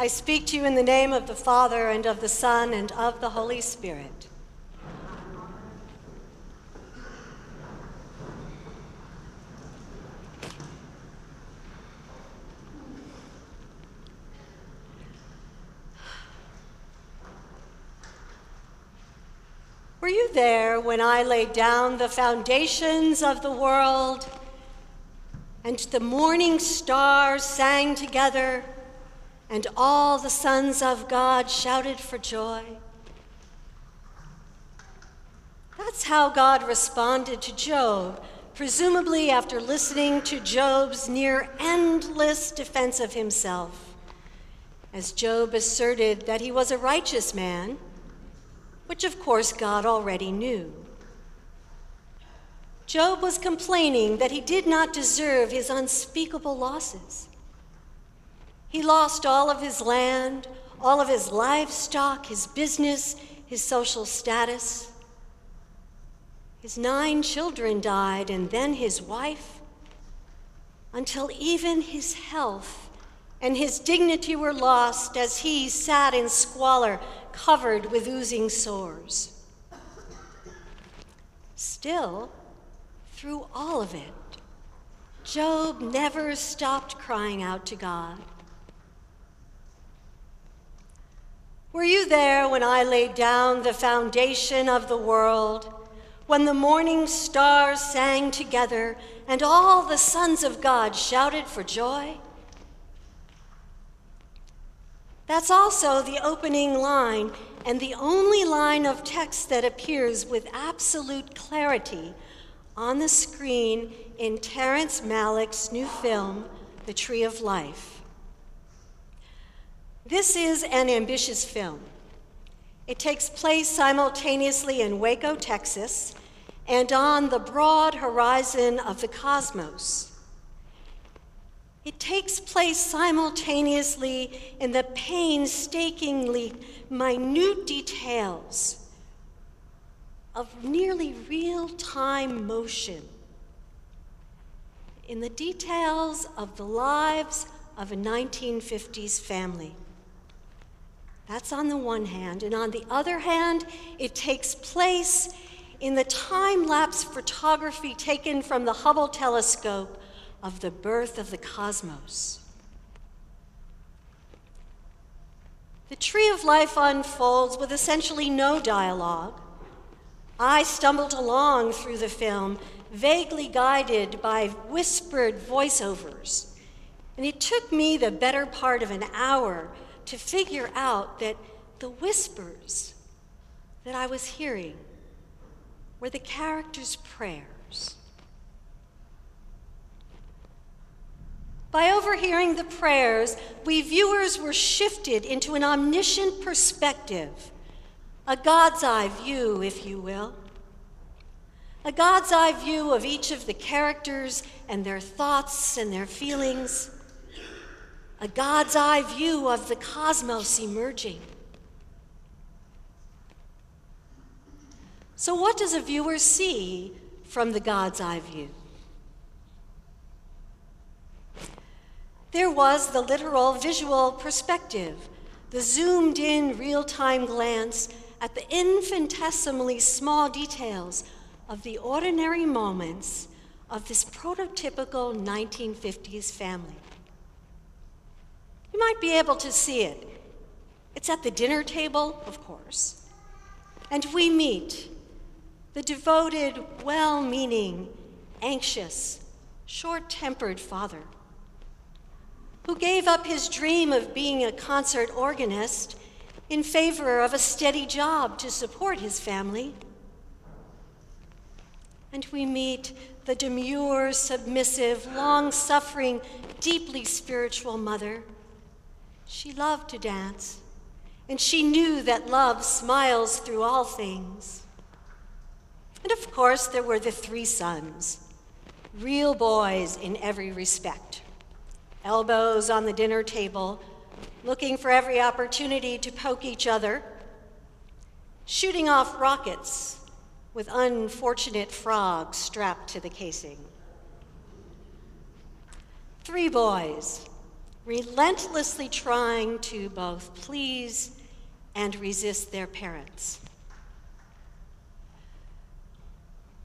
speak to you in the name of the Father, and of the Son, and of the Holy Spirit. Were you there when I laid down the foundations of the world, and the morning stars sang together, and all the sons of God shouted for joy? That's how God responded to Job, presumably after listening to Job's near endless defense of himself, as Job asserted that he was a righteous man, which of course God already knew. Job was complaining that he did not deserve his unspeakable losses. He lost all of his land, all of his livestock, his business, his social status. His 9 children died, and then his wife, until even his health and his dignity were lost as he sat in squalor, covered with oozing sores. Still, through all of it, Job never stopped crying out to God. Were you there when I laid down the foundation of the world, when the morning stars sang together and all the sons of God shouted for joy? That's also the opening line, and the only line of text that appears with absolute clarity on the screen in Terrence Malick's new film, The Tree of Life. This is an ambitious film. It takes place simultaneously in Waco, Texas, and on the broad horizon of the cosmos. It takes place simultaneously in the painstakingly minute details of nearly real-time motion, in the details of the lives of a 1950s family. That's on the one hand, and on the other hand, it takes place in the time-lapse photography taken from the Hubble telescope of the birth of the cosmos. The Tree of Life unfolds with essentially no dialogue. I stumbled along through the film, vaguely guided by whispered voiceovers, and it took me the better part of an hour to figure out that the whispers that I was hearing were the characters' prayers. By overhearing the prayers, we viewers were shifted into an omniscient perspective, a God's eye view, if you will. A God's eye view of each of the characters and their thoughts and their feelings. A God's eye view of the cosmos emerging. So what does a viewer see from the God's eye view? There was the literal visual perspective, the zoomed-in real-time glance at the infinitesimally small details of the ordinary moments of this prototypical 1950s family. You might be able to see it. It's at the dinner table, of course. And we meet the devoted, well-meaning, anxious, short-tempered father who gave up his dream of being a concert organist in favor of a steady job to support his family. And we meet the demure, submissive, long-suffering, deeply spiritual mother. She loved to dance, and she knew that love smiles through all things. And of course, there were the 3 sons, real boys in every respect. Elbows on the dinner table, looking for every opportunity to poke each other, shooting off rockets with unfortunate frogs strapped to the casing. 3 boys, relentlessly trying to both please and resist their parents.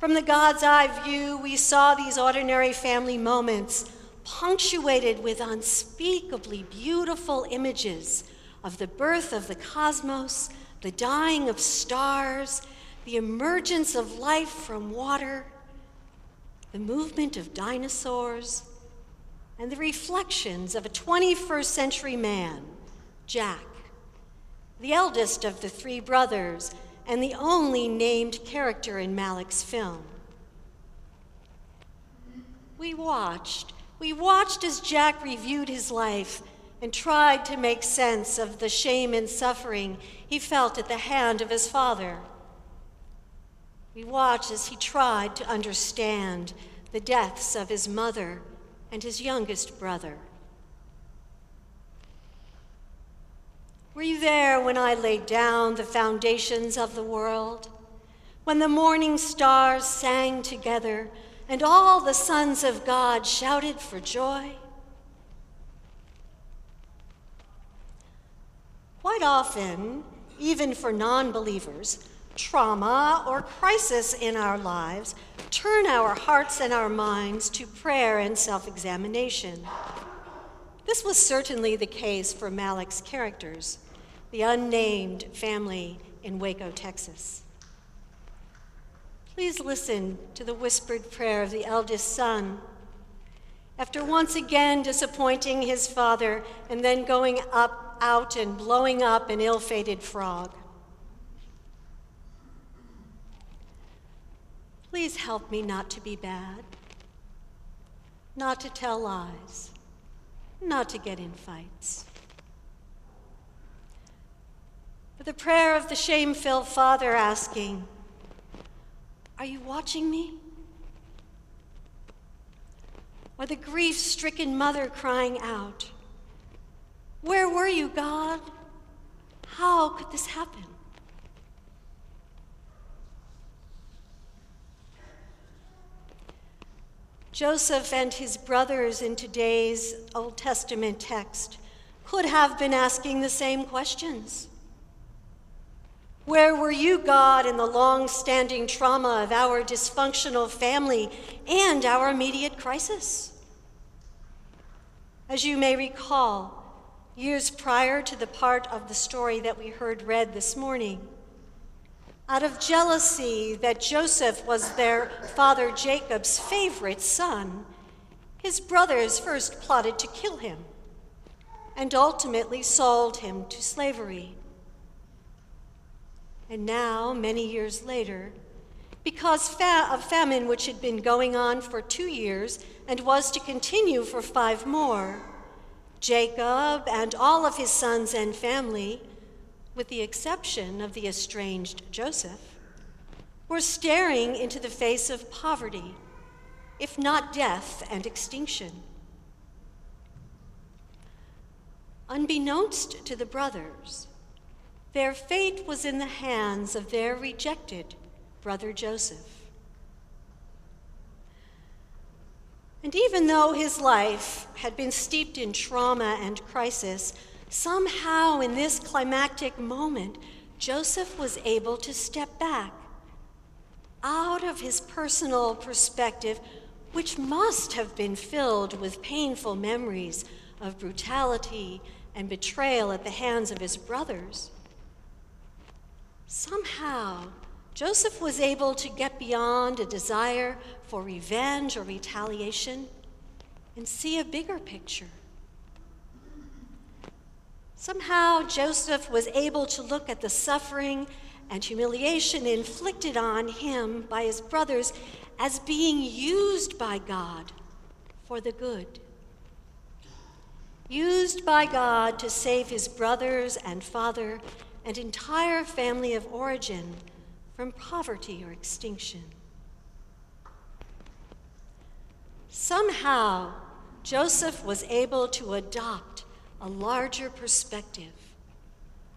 From the God's eye view, we saw these ordinary family moments punctuated with unspeakably beautiful images of the birth of the cosmos, the dying of stars, the emergence of life from water, the movement of dinosaurs, and the reflections of a 21st century man, Jack, the eldest of the three brothers and the only named character in Malik's film. We watched as Jack reviewed his life and tried to make sense of the shame and suffering he felt at the hand of his father. We watched as he tried to understand the deaths of his mother and his youngest brother. Were you there when I laid down the foundations of the world, when the morning stars sang together and all the sons of God shouted for joy? Quite often, even for non-believers, trauma or crisis in our lives turn our hearts and our minds to prayer and self-examination. This was certainly the case for Malik's characters, the unnamed family in Waco, Texas. Please listen to the whispered prayer of the eldest son. After once again disappointing his father and then going out and blowing up an ill-fated frog. Please help me not to be bad, not to tell lies, not to get in fights. For the prayer of the shame-filled father asking, "Are you watching me?" Or the grief-stricken mother crying out, "Where were you, God? How could this happen?" Joseph and his brothers in today's Old Testament text could have been asking the same questions. Where were you, God, in the long-standing trauma of our dysfunctional family and our immediate crisis? As you may recall, years prior to the part of the story that we heard read this morning, out of jealousy that Joseph was their father Jacob's favorite son, his brothers first plotted to kill him and ultimately sold him to slavery. And now, many years later, because of famine which had been going on for 2 years and was to continue for 5 more, Jacob and all of his sons and family, with the exception of the estranged Joseph, were staring into the face of poverty, if not death and extinction. Unbeknownst to the brothers, their fate was in the hands of their rejected brother Joseph. And even though his life had been steeped in trauma and crisis, somehow in this climactic moment, Joseph was able to step back out of his personal perspective, which must have been filled with painful memories of brutality and betrayal at the hands of his brothers. Somehow, Joseph was able to get beyond a desire for revenge or retaliation and see a bigger picture. Somehow, Joseph was able to look at the suffering and humiliation inflicted on him by his brothers as being used by God for the good. Used by God to save his brothers and father and entire family of origin from poverty or extinction. Somehow, Joseph was able to adopt a larger perspective,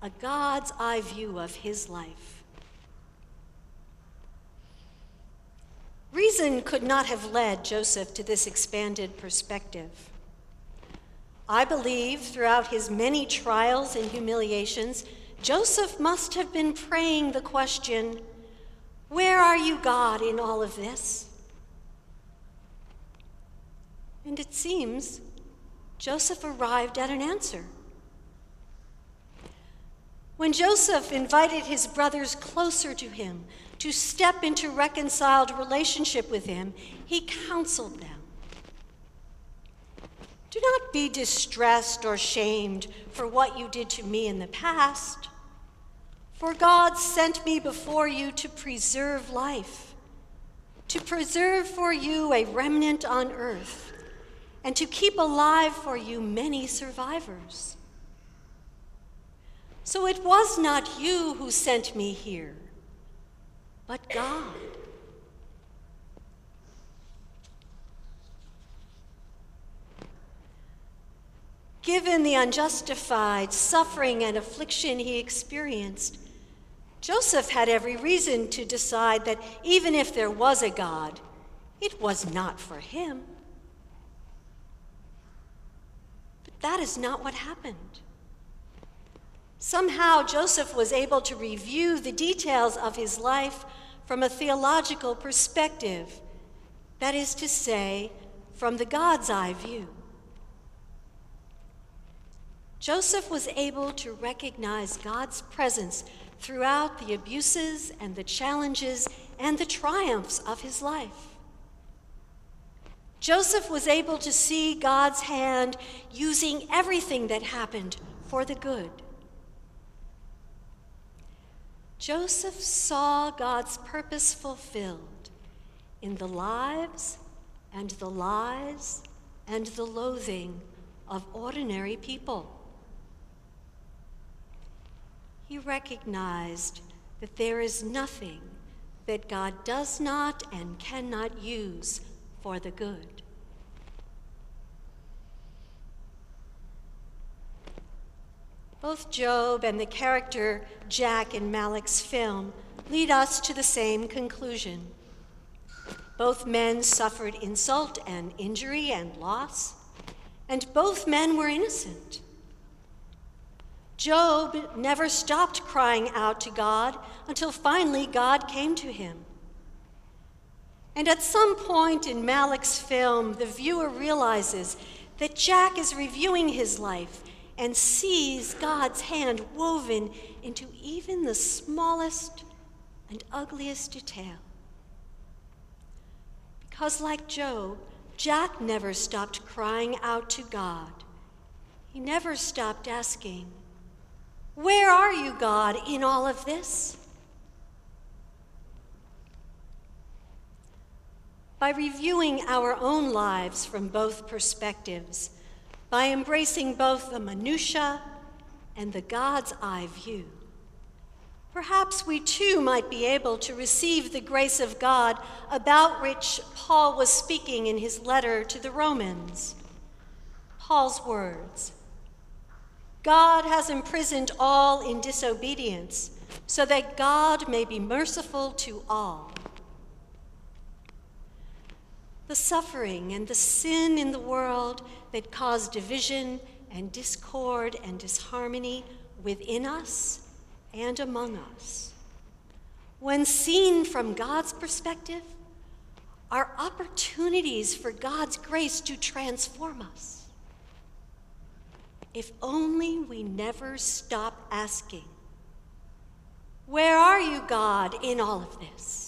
a God's eye view of his life. Reason could not have led Joseph to this expanded perspective. I believe throughout his many trials and humiliations, Joseph must have been praying the question, "Where are you, God, in all of this?" And it seems Joseph arrived at an answer. When Joseph invited his brothers closer to him to step into reconciled relationship with him, he counseled them. "Do not be distressed or shamed for what you did to me in the past, for God sent me before you to preserve life, to preserve for you a remnant on earth, and to keep alive for you many survivors. So it was not you who sent me here, but God." Given the unjustified suffering and affliction he experienced, Joseph had every reason to decide that even if there was a God, it was not for him. But that is not what happened. Somehow, Joseph was able to review the details of his life from a theological perspective, that is to say, from the God's eye view. Joseph was able to recognize God's presence throughout the abuses and the challenges and the triumphs of his life. Joseph was able to see God's hand using everything that happened for the good. Joseph saw God's purpose fulfilled in the lives and the lies and the loathing of ordinary people. He recognized that there is nothing that God does not and cannot use for the good. Both Job and the character Jack in Malik's film lead us to the same conclusion. Both men suffered insult and injury and loss, and both men were innocent. Job never stopped crying out to God until finally God came to him. And at some point in Malik's film, the viewer realizes that Jack is reviewing his life and sees God's hand woven into even the smallest and ugliest detail. Because like Job, Jack never stopped crying out to God. He never stopped asking, "Where are you, God, in all of this?" By reviewing our own lives from both perspectives, by embracing both the minutiae and the God's eye view, perhaps we too might be able to receive the grace of God about which Paul was speaking in his letter to the Romans. Paul's words, "God has imprisoned all in disobedience, so that God may be merciful to all." The suffering and the sin in the world that cause division and discord and disharmony within us and among us, when seen from God's perspective, are opportunities for God's grace to transform us. If only we never stop asking, "Where are you, God, in all of this?"